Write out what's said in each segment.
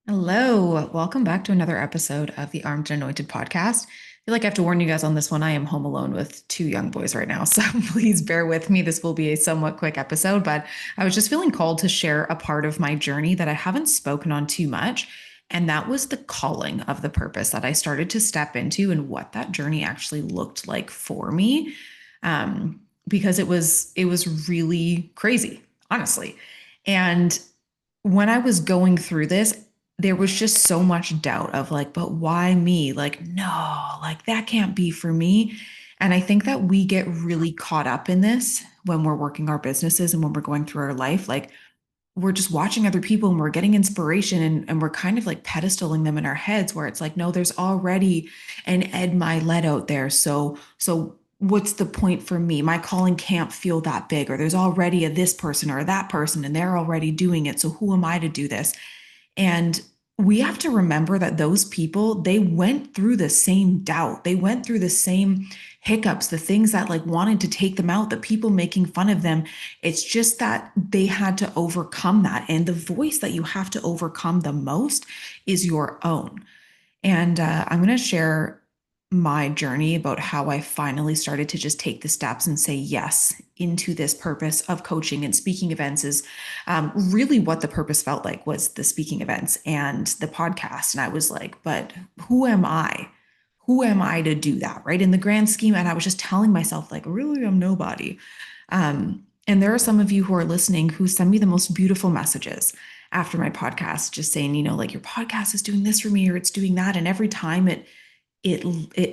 Hello, welcome back to another episode of the Armed and Anointed podcast. I feel like I have to warn you guys on this one. I am home alone with two young boys right now, so please bear with me. This will be a somewhat quick episode, but I was just feeling called to share a part of my journey that I haven't spoken on too much, and that was the calling of the purpose that I started to step into and what that journey actually looked like for me. Because it was really crazy, honestly. And when I was going through this, there was just so much doubt of like, but why me? Like, no, like that can't be for me. And I think that we get really caught up in this when we're working our businesses and when we're going through our life. Like, we're just watching other people and we're getting inspiration and we're kind of like pedestaling them in our heads where it's like, no, there's already an Ed Milet out there. So what's the point for me? My calling can't feel that big, or there's already a this person or that person and they're already doing it. So who am I to do this? And we have to remember that those people, they went through the same doubt. They went through the same hiccups, the things that like wanted to take them out, the people making fun of them. It's just that they had to overcome that. And the voice that you have to overcome the most is your own. And I'm going to share my journey about how I finally started to just take the steps and say yes into this purpose of coaching and speaking events is really what the purpose felt like was the speaking events and the podcast. And I was like, but who am I? Who am I to do that? Right. In the grand scheme. And I was just telling myself, like, really, I'm nobody. And there are some of you who are listening who send me the most beautiful messages after my podcast, just saying, like your podcast is doing this for me or it's doing that. And every time it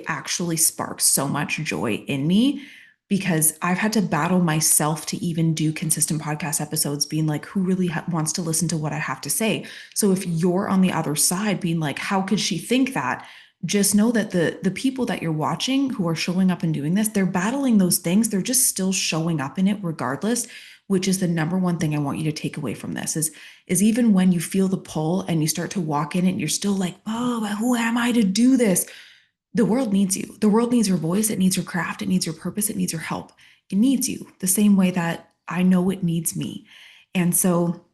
actually sparks so much joy in me because I've had to battle myself to even do consistent podcast episodes, being like, who really wants to listen to what I have to say? So if you're on the other side being like, how could she think that? Just know that the people that you're watching who are showing up and doing this, they're battling those things. They're just still showing up in it regardless, which is the number one thing I want you to take away from this is even when you feel the pull and you start to walk in it and you're still like, oh, but who am I to do this? The world needs you. The world needs your voice. It needs your craft. It needs your purpose. It needs your help. It needs you the same way that I know it needs me. And so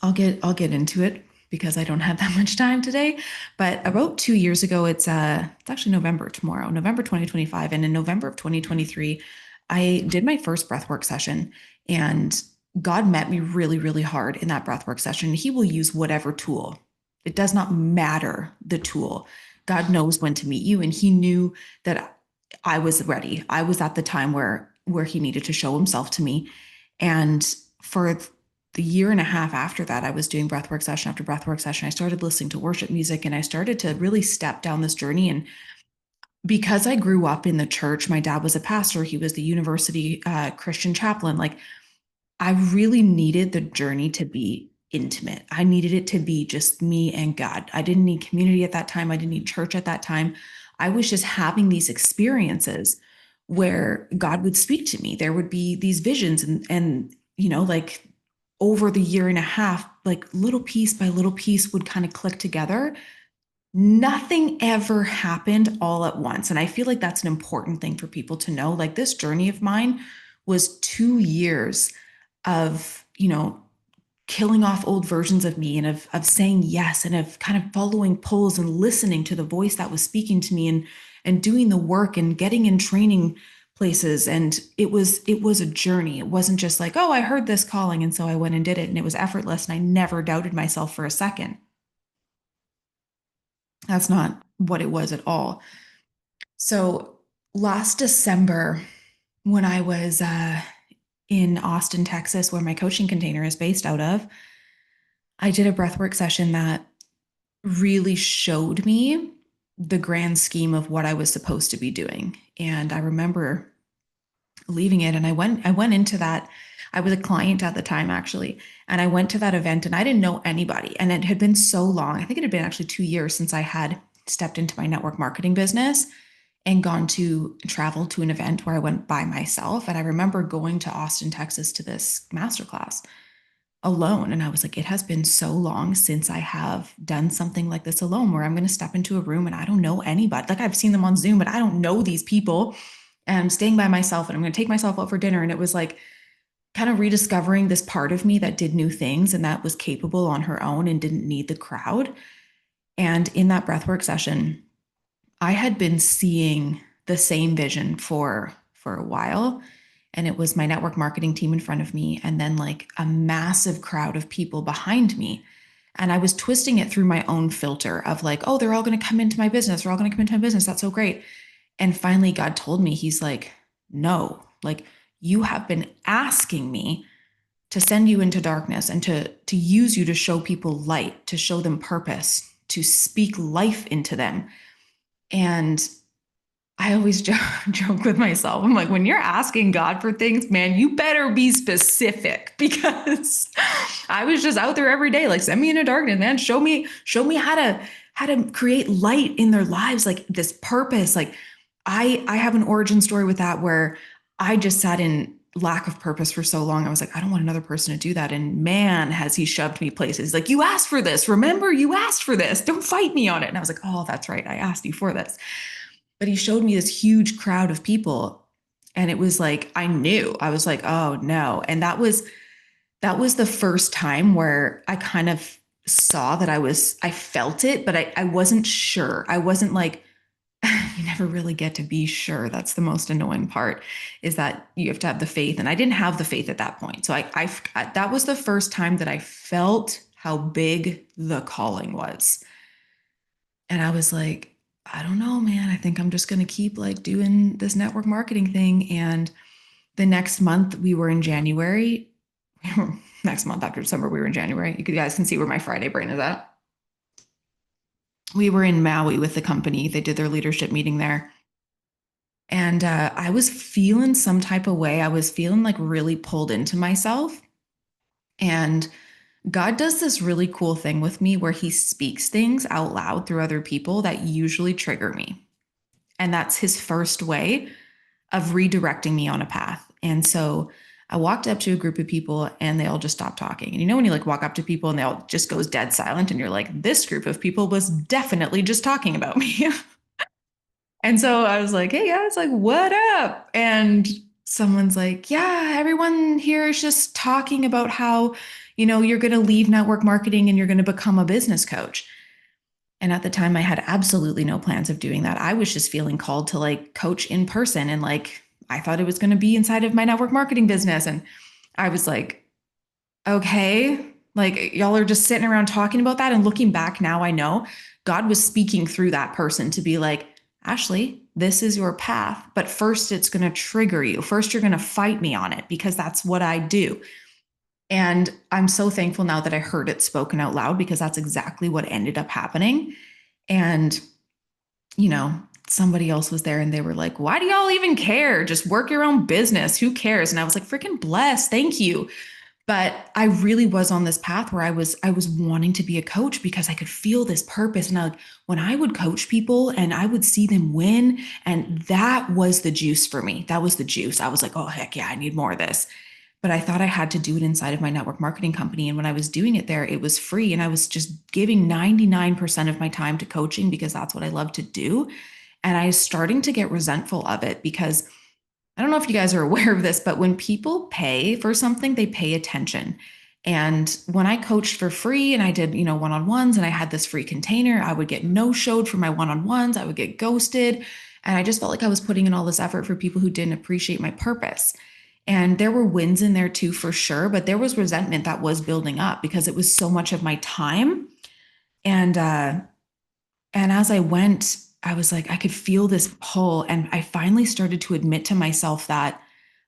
I'll get into it because I don't have that much time today. But about 2 years ago, it's actually November tomorrow, November 2025. And in November of 2023, I did my first breathwork session and God met me really, really hard in that breathwork session. He will use whatever tool. It does not matter the tool. God knows when to meet you. And he knew that I was ready. I was at the time where he needed to show himself to me. And for the year and a half after that, I was doing breathwork session after breathwork session. I started listening to worship music and I started to really step down this journey. And because I grew up in the church, my dad was a pastor, he was the university Christian chaplain. Like, I really needed the journey to be intimate. I needed it to be just me and God. I didn't need community at that time. I didn't need church at that time. I was just having these experiences where God would speak to me. There would be these visions and like over the year and a half, like little piece by little piece would kind of click together. Nothing ever happened all at once. And I feel like that's an important thing for people to know. Like this journey of mine was 2 years of, killing off old versions of me and of saying yes and of kind of following pulls and listening to the voice that was speaking to me and doing the work and getting in training places. And it was a journey. It wasn't just like, oh, I heard this calling and so I went and did it and it was effortless and I never doubted myself for a second. That's not what it was at all. So last December, when I was in Austin, Texas, where my coaching container is based out of, I did a breathwork session that really showed me the grand scheme of what I was supposed to be doing. And I remember leaving it and I went into that. I was a client at the time actually, and I went to that event and I didn't know anybody. And it had been so long. I think it had been actually 2 years since I had stepped into my network marketing business and gone to travel to an event where I went by myself. And I remember going to Austin, Texas to this masterclass alone. And I was like, it has been so long since I have done something like this alone, where I'm going to step into a room and I don't know anybody. Like I've seen them on Zoom, but I don't know these people. And I'm staying by myself and I'm going to take myself out for dinner. And it was like, kind of rediscovering this part of me that did new things and that was capable on her own and didn't need the crowd. And in that breathwork session, I had been seeing the same vision for a while. And it was my network marketing team in front of me, and then like a massive crowd of people behind me. And I was twisting it through my own filter of like, oh, they're all going to come into my business. They're all going to come into my business. That's so great. And finally, God told me, He's like, no, like you have been asking me to send you into darkness and to use you to show people light, to show them purpose, to speak life into them. And I always joke with myself. I'm like, when you're asking God for things, man, you better be specific because I was just out there every day, like, send me into darkness, man. Show me how to create light in their lives, like this purpose. Like, I have an origin story with that where I just sat in lack of purpose for so long. I was like, I don't want another person to do that. And man, has He shoved me places. Like, you asked for this. Remember, you asked for this. Don't fight me on it. And I was like, oh, that's right. I asked you for this. But He showed me this huge crowd of people. And it was like, I knew. I was like, oh no. And that was the first time where I kind of saw that I felt it, but I wasn't sure. I wasn't like, you never really get to be sure. That's the most annoying part, is that you have to have the faith. And I didn't have the faith at that point. So that was the first time that I felt how big the calling was. And I was like, I don't know, man. I think I'm just going to keep like doing this network marketing thing. And the next month we were in January. Next month after December, we were in January. You guys can see where my Friday brain is at. We were in Maui with the company. They did their leadership meeting there. And I was feeling some type of way. I was feeling like really pulled into myself. And God does this really cool thing with me where He speaks things out loud through other people that usually trigger me. And that's His first way of redirecting me on a path. And so I walked up to a group of people and they all just stopped talking. And you know, when you like walk up to people and they all just goes dead silent and you're like, this group of people was definitely just talking about me. And so I was like, hey guys, like, what up? And someone's like, yeah, everyone here is just talking about how, you're going to leave network marketing and you're going to become a business coach. And at the time, I had absolutely no plans of doing that. I was just feeling called to like coach in person. And like, I thought it was going to be inside of my network marketing business. And I was like, okay, like y'all are just sitting around talking about that. And looking back now, I know God was speaking through that person to be like, Ashley, this is your path. But first, it's going to trigger you. First, you're going to fight me on it because that's what I do. And I'm so thankful now that I heard it spoken out loud because that's exactly what ended up happening. And, somebody else was there and they were like, why do y'all even care? Just work your own business. Who cares? And I was like, freaking blessed. Thank you. But I really was on this path where I was wanting to be a coach because I could feel this purpose. And when I would coach people and I would see them win, and that was the juice for me. That was the juice. I was like, oh, heck yeah, I need more of this. But I thought I had to do it inside of my network marketing company. And when I was doing it there, it was free. And I was just giving 99% of my time to coaching because that's what I love to do. And I was starting to get resentful of it because I don't know if you guys are aware of this, but when people pay for something, they pay attention. And when I coached for free and I did, one-on-ones and I had this free container, I would get no-showed for my one-on-ones. I would get ghosted. And I just felt like I was putting in all this effort for people who didn't appreciate my purpose. And there were wins in there too, for sure. But there was resentment that was building up because it was so much of my time. And as I went, I was like, I could feel this pull. And I finally started to admit to myself that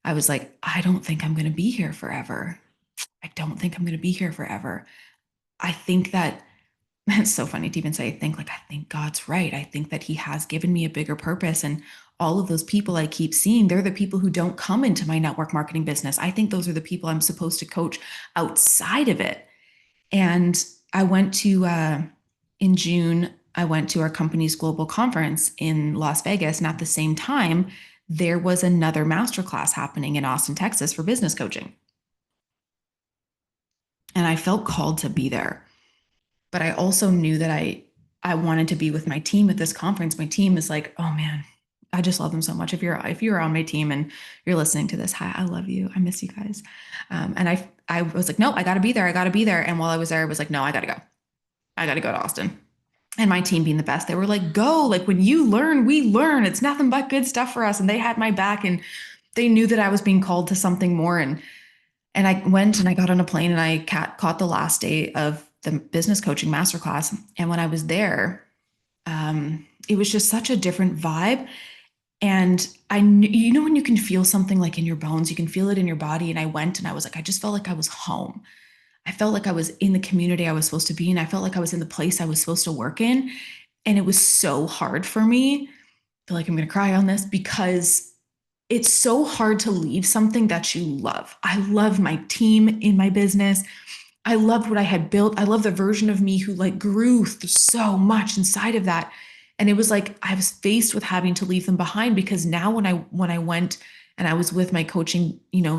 I was like, I don't think I'm going to be here forever. I don't think I'm going to be here forever. I think that it's so funny to even say, I think God's right. I think that He has given me a bigger purpose. And all of those people I keep seeing, they're the people who don't come into my network marketing business. I think those are the people I'm supposed to coach outside of it. And I went to, in June, I went to our company's global conference in Las Vegas. And at the same time, there was another masterclass happening in Austin, Texas for business coaching. And I felt called to be there. But I also knew that I wanted to be with my team at this conference. My team is like, oh man, I just love them so much. If you're on my team and you're listening to this, hi, I love you. I miss you guys. And I was like, no, I got to be there. I got to be there. And while I was there, I was like, no, I got to go. I got to go to Austin. And my team being the best, they were like, go. Like when you learn, we learn. It's nothing but good stuff for us. And they had my back and they knew that I was being called to something more. And I went and I got on a plane and I caught the last day of the business coaching masterclass. And when I was there, it was just such a different vibe. And I knew, when you can feel something like in your bones, you can feel it in your body. And I went and I was like, I just felt like I was home. I felt like I was in the community I was supposed to be in. I felt like I was in the place I was supposed to work in. And it was so hard for me. I feel like I'm going to cry on this because it's so hard to leave something that you love. I love my team in my business. I loved what I had built. I love the version of me who like grew through so much inside of that. And it was like I was faced with having to leave them behind because now when I went and I was with my coaching,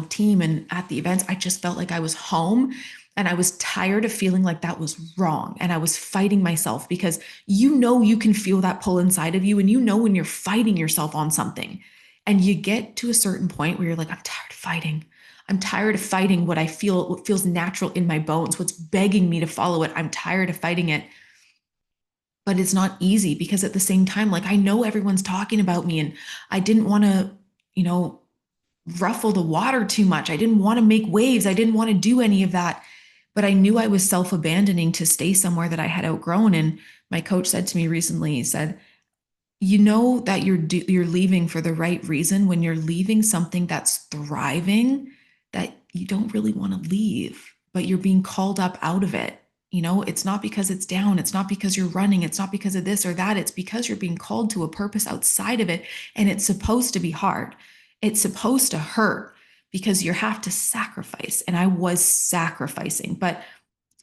team and at the events, I just felt like I was home and I was tired of feeling like that was wrong. And I was fighting myself because you can feel that pull inside of you and when you're fighting yourself on something and you get to a certain point where you're like, I'm tired of fighting. I'm tired of fighting what I feel, what feels natural in my bones, what's begging me to follow it. I'm tired of fighting it. But it's not easy because at the same time, like I know everyone's talking about me and I didn't want to, you know, ruffle the water too much. I didn't want to make waves. I didn't want to do any of that. But I knew I was self-abandoning to stay somewhere that I had outgrown. And my coach said to me recently, he said, you know that you're leaving for the right reason when you're leaving something that's thriving that you don't really want to leave, but you're being called up out of it. It's not because it's down, it's not because you're running, it's not because of this or that, it's because you're being called to a purpose outside of it, and it's supposed to be hard. It's supposed to hurt because you have to sacrifice, and I was sacrificing, but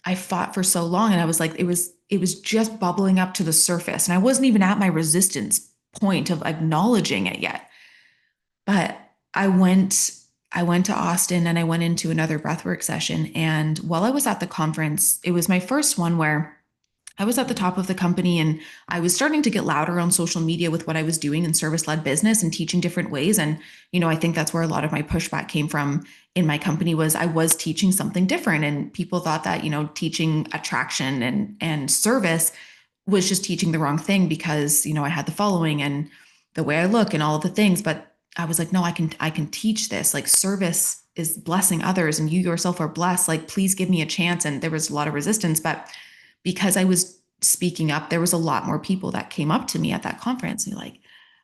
I fought for so long and I was like, it was just bubbling up to the surface. And I wasn't even at my resistance point of acknowledging it yet. But I went I went to Austin and I went into another breathwork session. And while I was at the conference, it was my first one where I was at the top of the company and I was starting to get louder on social media with what I was doing in service led business and teaching different ways. And, I think that's where a lot of my pushback came from in my company was I was teaching something different. And people thought that, teaching attraction and service was just teaching the wrong thing because, I had the following and the way I look and all of the things. But I was like, no, I can teach this. Like service is blessing others and you yourself are blessed. Like, please give me a chance. And there was a lot of resistance, but because I was speaking up, there was a lot more people that came up to me at that conference. And like,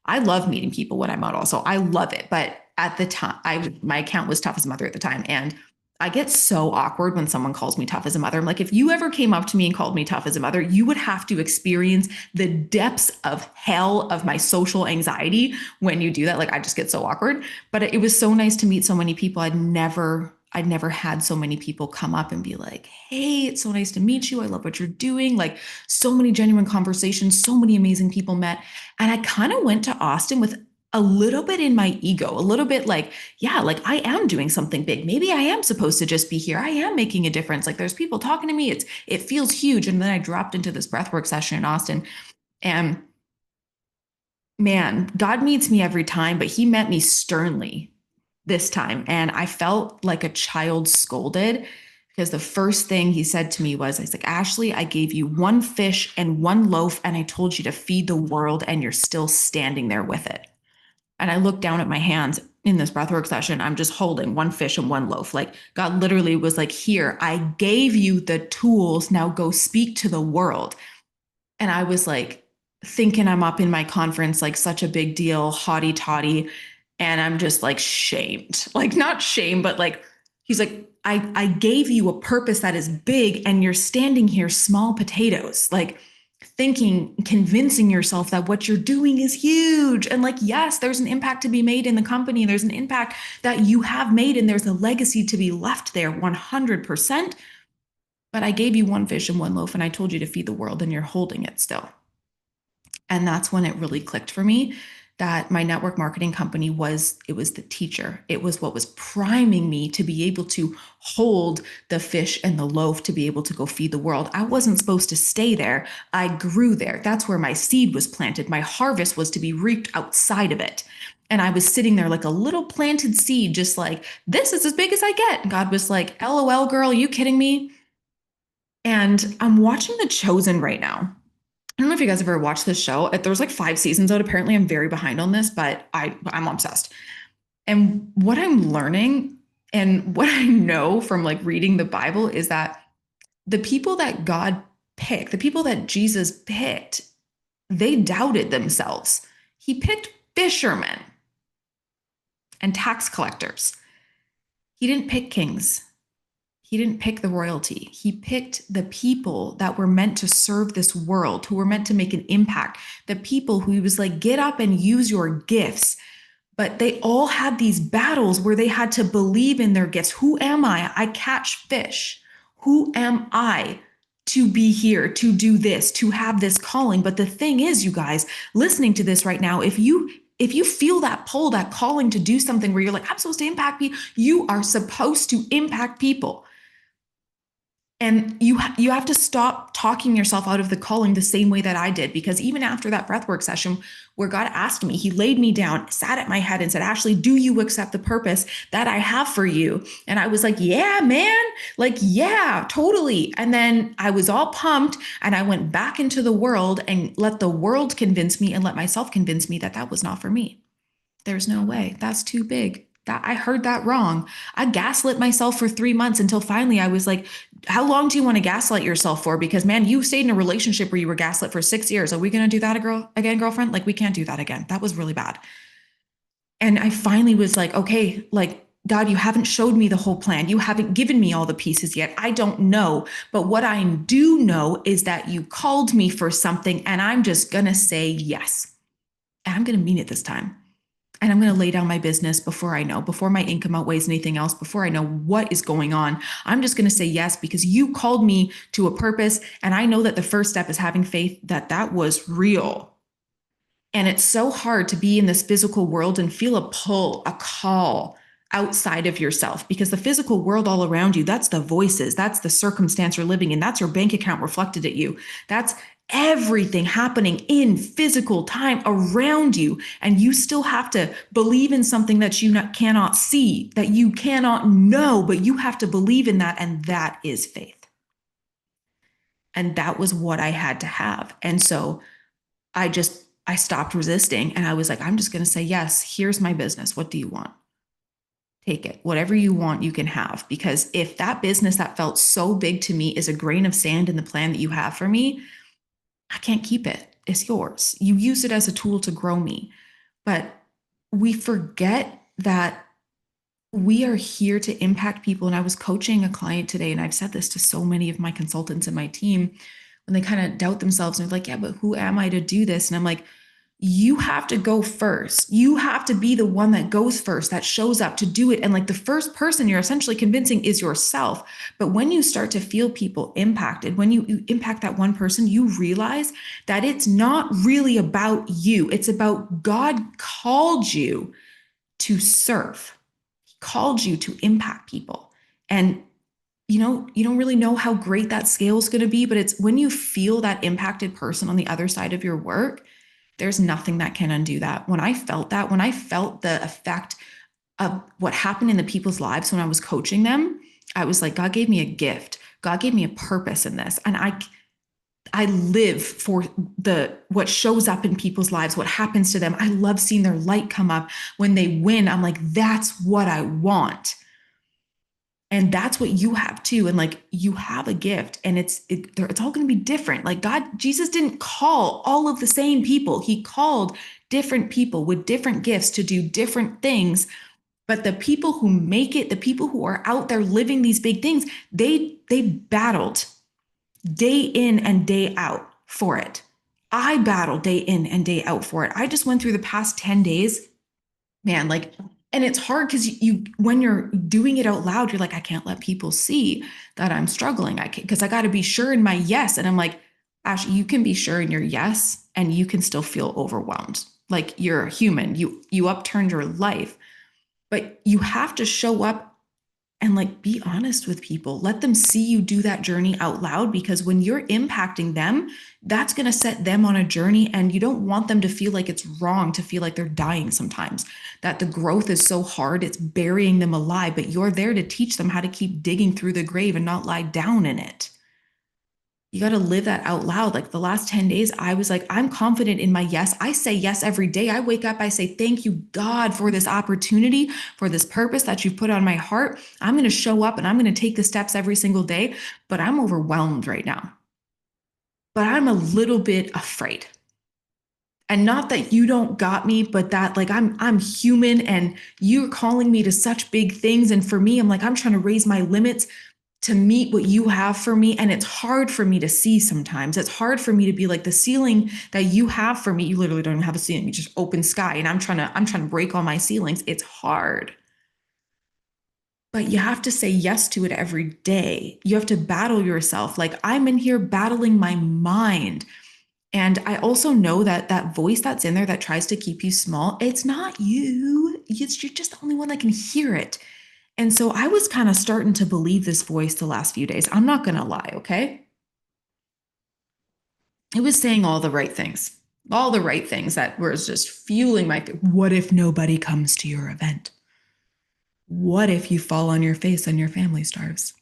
I love meeting people when I'm out also. I love it. But at the time, my account was tough as a mother at the time. And I get so awkward when someone calls me tough as a mother. I'm like, if you ever came up to me and called me tough as a mother, you would have to experience the depths of hell of my social anxiety when you do that. Like, I just get so awkward. But it was so nice to meet so many people. I'd never had so many people come up and be like, hey, it's so nice to meet you. I love what you're doing. Like, so many genuine conversations, so many amazing people met. And I kind of went to Austin with a little bit in my ego, a little bit like, yeah, like I am doing something big. Maybe I am supposed to just be here. I am making a difference. Like, there's people talking to me. It feels huge. And then I dropped into this breathwork session in Austin. And man, God meets me every time, but he met me sternly this time. And I felt like a child scolded because the first thing he said to me was, he's like, Ashley, I gave you one fish and one loaf, and I told you to feed the world, and you're still standing there with it. And I looked down at my hands in this breathwork session. I'm just holding one fish and one loaf. Like, God literally was like, here, I gave you the tools. Now go speak to the world. And I was like, thinking I'm up in my conference, like such a big deal, haughty toddy. And I'm just like shamed, like not shame, but like, he's like, I gave you a purpose that is big and you're standing here small potatoes, like thinking, convincing yourself that what you're doing is huge. And like, yes, there's an impact to be made in the company. There's an impact that you have made and there's a legacy to be left there 100%. But I gave you one fish and one loaf and I told you to feed the world and you're holding it still. And that's when it really clicked for me that my network marketing company it was the teacher. It was what was priming me to be able to hold the fish and the loaf to be able to go feed the world. I wasn't supposed to stay there. I grew there. That's where my seed was planted. My harvest was to be reaped outside of it. And I was sitting there like a little planted seed, just like, this is as big as I get. And God was like, LOL, girl, are you kidding me? And I'm watching The Chosen right now. I don't know if you guys have ever watched this show. There's like 5 seasons out. Apparently, I'm very behind on this, but I'm obsessed. And what I'm learning and what I know from like reading the Bible is that the people that God picked, the people that Jesus picked, they doubted themselves. He picked fishermen and tax collectors. He didn't pick kings. He didn't pick the royalty. He picked the people that were meant to serve this world, who were meant to make an impact, the people who he was like, get up and use your gifts. But they all had these battles where they had to believe in their gifts. Who am I? I catch fish. Who am I to be here, to do this, to have this calling? But the thing is, you guys, listening to this right now, if you feel that pull, that calling to do something where you're like, I'm supposed to impact people, you are supposed to impact people. And you have to stop talking yourself out of the calling the same way that I did, because even after that breathwork session where God asked me, he laid me down, sat at my head and said, Ashley, do you accept the purpose that I have for you? And I was like, yeah, man, like, yeah, totally. And then I was all pumped and I went back into the world and let the world convince me and let myself convince me that that was not for me. There's no way. That's too big. That I heard that wrong. I gaslit myself for 3 months until finally I was like, how long do you want to gaslight yourself for? Because man, you stayed in a relationship where you were gaslit for 6 years. Are we going to do that again, girlfriend? Like, we can't do that again. That was really bad. And I finally was like, okay, like, God, you haven't showed me the whole plan. You haven't given me all the pieces yet. I don't know. But what I do know is that you called me for something and I'm just going to say yes. And I'm going to mean it this time. And I'm going to lay down my business before I know, before my income outweighs anything else, before I know what is going on. I'm just going to say yes because you called me to a purpose. And I know that the first step is having faith that that was real. And it's so hard to be in this physical world and feel a pull, a call outside of yourself, because the physical world all around you, that's the voices, that's the circumstance you're living in, that's your bank account reflected at you. That's everything happening in physical time around you. And you still have to believe in something that you cannot see, that you cannot know, but you have to believe in that. And that is faith. And that was what I had to have. And so I stopped resisting and I was like, I'm just going to say, yes, here's my business. What do you want? Take it. Whatever you want, you can have. Because if that business that felt so big to me is a grain of sand in the plan that you have for me, I can't keep it. It's yours. You use it as a tool to grow me. But we forget that we are here to impact people. And I was coaching a client today, and I've said this to so many of my consultants and my team when they kind of doubt themselves and they're like, yeah, but who am I to do this? And I'm like, you have to go first. You have to be the one that goes first, that shows up to do it. And like the first person you're essentially convincing is yourself. But when you start to feel people impacted, when you impact that one person, you realize that it's not really about you. It's about God called you to serve. He called you to impact people. And you don't really know how great that scale is going to be, but it's when you feel that impacted person on the other side of your work, there's nothing that can undo that. When I felt that, when I felt the effect of what happened in the people's lives when I was coaching them, I was like, God gave me a gift. God gave me a purpose in this. And I live for what shows up in people's lives, what happens to them. I love seeing their light come up when they win. I'm like, that's what I want. And that's what you have too. And like, you have a gift and it's all going to be different. Like Jesus didn't call all of the same people. He called different people with different gifts to do different things. But the people who make it, the people who are out there living these big things, they battled day in and day out for it. I battled day in and day out for it. I just went through the past 10 days, man, like, and it's hard because when you're doing it out loud, you're like, I can't let people see that I'm struggling. Because I got to be sure in my yes. And I'm like, Ash, you can be sure in your yes and you can still feel overwhelmed. Like you're a human. You upturned your life, but you have to show up and like be honest with people. Let them see you do that journey out loud, because when you're impacting them, that's going to set them on a journey, and you don't want them to feel like it's wrong to feel like they're dying sometimes, that the growth is so hard it's burying them alive, but you're there to teach them how to keep digging through the grave and not lie down in it. You got to live that out loud. Like the last 10 days, I was like, I'm confident in my yes. I say yes every day. I wake up, I say, thank you, God, for this opportunity, for this purpose that you've put on my heart. I'm going to show up and I'm going to take the steps every single day, but I'm overwhelmed right now. But I'm a little bit afraid. And not that you don't got me, but that like I'm human and you're calling me to such big things. And for me, I'm like, I'm trying to raise my limits to meet what you have for me. And it's hard for me to see sometimes. It's hard for me to be like, the ceiling that you have for me, you literally don't even have a ceiling, you just open sky. And I'm trying to break all my ceilings. It's hard. But you have to say yes to it every day. You have to battle yourself. Like I'm in here battling my mind. And I also know that that voice that's in there that tries to keep you small, it's not you. You're just the only one that can hear it. And so I was kind of starting to believe this voice the last few days. I'm not going to lie, okay? It was saying all the right things that was just fueling my. What if nobody comes to your event? What if you fall on your face and your family starves?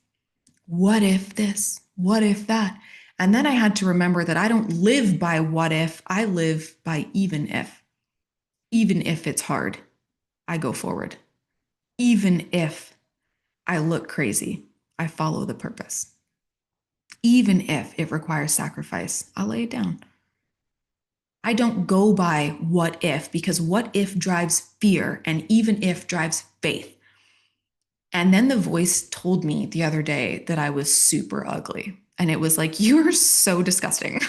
What if this? What if that? And then I had to remember that I don't live by what if, I live by even if. Even if it's hard, I go forward. Even if I look crazy, I follow the purpose. Even if it requires sacrifice, I'll lay it down. I don't go by what if, because what if drives fear and even if drives faith. And then the voice told me the other day that I was super ugly. And it was like, you're so disgusting.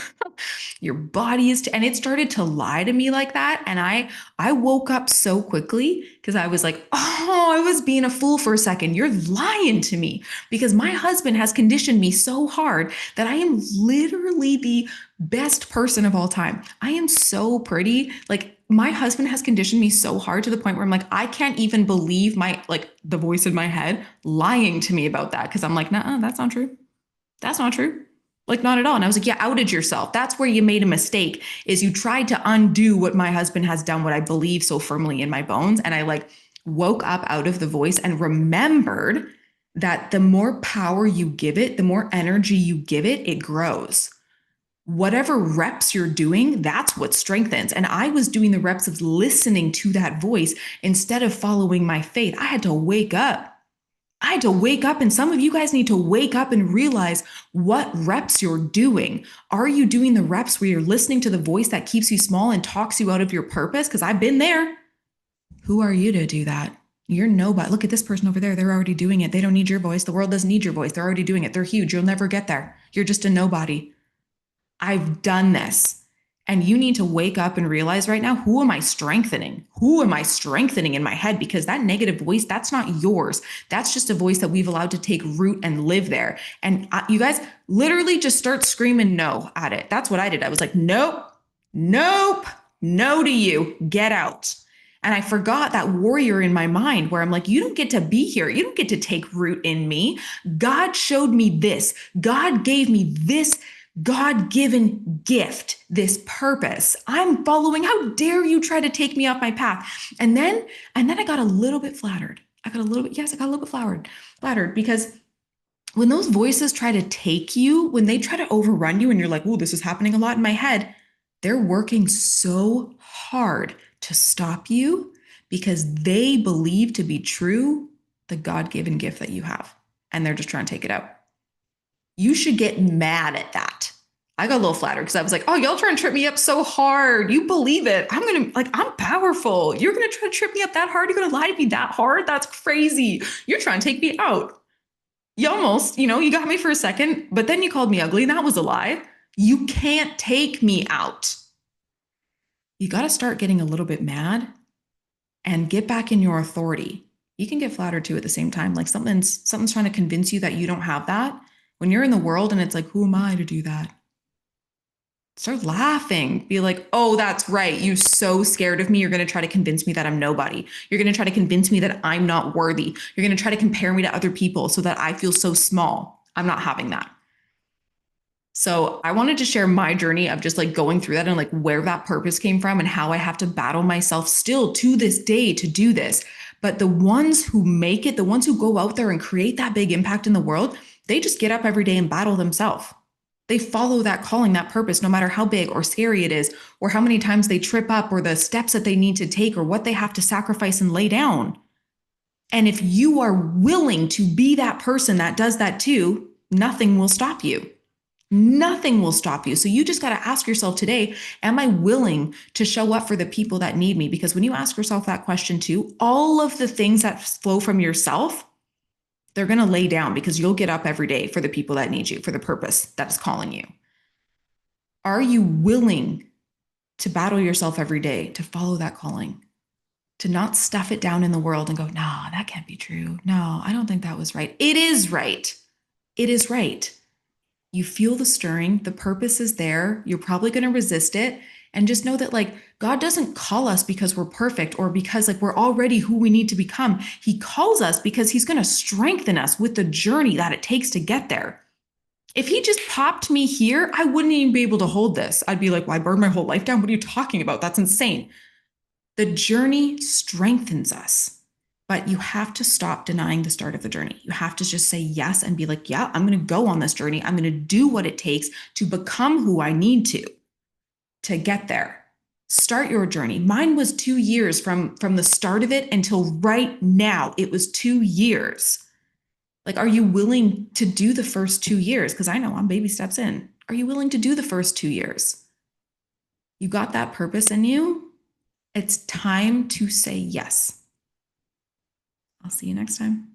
Your body is, and it started to lie to me like that. And I woke up so quickly because I was like, oh, I was being a fool for a second. You're lying to me, because my husband has conditioned me so hard that I am literally the best person of all time. I am so pretty. Like my husband has conditioned me so hard to the point where I'm like, I can't even believe my, like the voice in my head lying to me about that. Cause I'm like, nah, that's not true. That's not true. Like, not at all. And I was like, you outed yourself. That's where you made a mistake, is you tried to undo what my husband has done, what I believe so firmly in my bones. And I like woke up out of the voice and remembered that the more power you give it, the more energy you give it, it grows. Whatever reps you're doing, that's what strengthens. And I was doing the reps of listening to that voice instead of following my faith. I had to wake up. I had to wake up, and some of you guys need to wake up and realize what reps you're doing. Are you doing the reps where you're listening to the voice that keeps you small and talks you out of your purpose? Because I've been there. Who are you to do that? You're nobody. Look at this person over there. They're already doing it. They don't need your voice. The world doesn't need your voice. They're already doing it. They're huge. You'll never get there. You're just a nobody. I've done this. And you need to wake up and realize right now, who am I strengthening? Who am I strengthening in my head? Because that negative voice, that's not yours. That's just a voice that we've allowed to take root and live there. And you guys literally just start screaming no at it. That's what I did. I was like, nope, nope, no to you. Get out. And I forgot that warrior in my mind where I'm like, you don't get to be here. You don't get to take root in me. God showed me this. God gave me this God-given gift, this purpose. I'm following. How dare you try to take me off my path? And then I got a little bit flattered. I got a little bit flattered because when those voices try to take you, when they try to overrun you and you're like, oh, this is happening a lot in my head, they're working so hard to stop you because they believe to be true the God-given gift that you have. And they're just trying to take it out. You should get mad at that. I got a little flattered because I was like, oh, y'all trying to trip me up so hard. You believe it. I'm powerful. You're going to try to trip me up that hard? You're going to lie to me that hard? That's crazy. You're trying to take me out. You almost, you got me for a second, but then you called me ugly. That was a lie. You can't take me out. You got to start getting a little bit mad and get back in your authority. You can get flattered too at the same time. Like something's trying to convince you that you don't have that. When you're in the world and it's like, who am I to do that? Start laughing. Be like, oh, that's right. You're so scared of me. You're going to try to convince me that I'm nobody. You're going to try to convince me that I'm not worthy. You're going to try to compare me to other people so that I feel so small. I'm not having that. So I wanted to share my journey of just like going through that and like where that purpose came from and how I have to battle myself still to this day to do this. But the ones who make it, the ones who go out there and create that big impact in the world, they just get up every day and battle themselves. They follow that calling, that purpose, no matter how big or scary it is, or how many times they trip up, or the steps that they need to take, or what they have to sacrifice and lay down. And if you are willing to be that person that does that too, nothing will stop you. Nothing will stop you. So you just got to ask yourself today, am I willing to show up for the people that need me? Because when you ask yourself that question too, all of the things that flow from yourself, they're going to lay down because you'll get up every day for the people that need you, for the purpose that is calling you. Are you willing to battle yourself every day, to follow that calling, to not stuff it down in the world and go, no, that can't be true. No, I don't think that was right. It is right. It is right. You feel the stirring, the purpose is there. You're probably going to resist it. And just know that like God doesn't call us because we're perfect or because like we're already who we need to become. He calls us because he's going to strengthen us with the journey that it takes to get there. If he just popped me here, I wouldn't even be able to hold this. I'd be like, well, I burned my whole life down. What are you talking about? That's insane. The journey strengthens us, but you have to stop denying the start of the journey. You have to just say yes and be like, yeah, I'm going to go on this journey. I'm going to do what it takes to become who I need to get there. Start your journey. Mine was 2 years from the start of it until right now. It was 2 years. Like, are you willing to do the first 2 years? Because I know I'm baby steps in. Are you willing to do the first 2 years? You got that purpose in you. It's time to say yes. I'll see you next time.